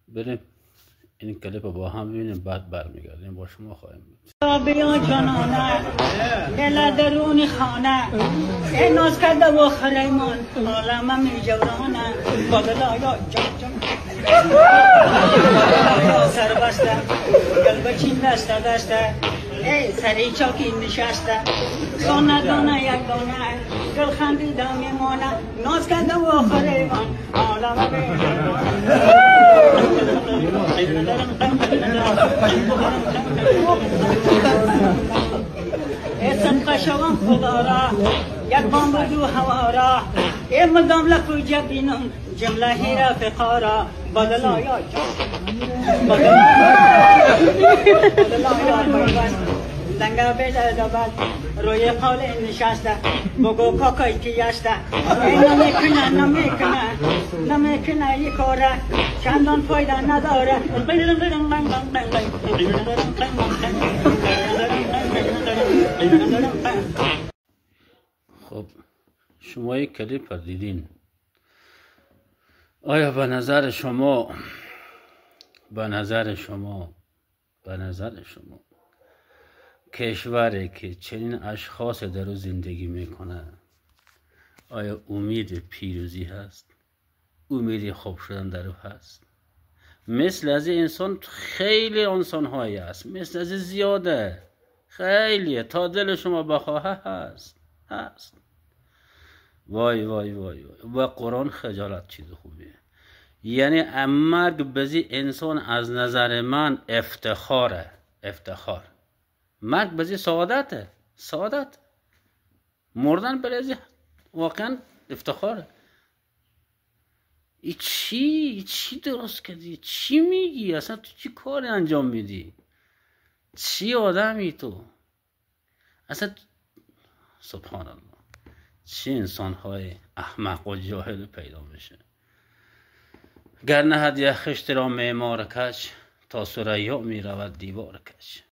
بریم این کلیپ رو با هم ببینیم، بعد برمیگردیم با شما خواهیم بود. بیا جانانه دل درون خانه ای ناز کرده و خریمان عالم می جورانه بادلا یا جان سر بسته گل بچین دسته دسته ای سری چاکی نشسته دانه دانه یک دانه گل خندیده میمانه ناز کرده و خریمان عالم می جورانه اسم قشوان خدا را یک بام بدو هوا را ای مدام لکو جبینم جمله هیرا فقارا بدلا یا بدلا یا پیوست لنگا بیل دبل روی قال نشسته بگو کاکای کی یسته ای نمیکنه یک کاره چندان فایده نداره خب شما یک کلیپ رو دیدین، آیا به نظر شما کشوری که چنین اشخاص در او زندگی میکنه آیا امید پیروزی هست؟ امید خوب شدن در او هست؟ مثل از این انسان خیلی انسان هایی هست، مثل از زیاده، خیلیه، تا دل شما بخواه هست. وای وای وای وای. و قرآن خجالت چیز خوبیه. یعنی مرگ بزی انسان از نظر من افتخار. مرگ بزی سعادت. مردن بلزی واقعا افتخاره. ای چی درست کردی؟ چی میگی؟ اصلا تو چی کاری انجام میدی؟ چی آدمی تو؟ اصلا سبحان الله، چه انسان‌های احمق و جاهل پیدا میشه. گر نهد یک خشت را معمار کش تا ثریا می رود دیوار کش.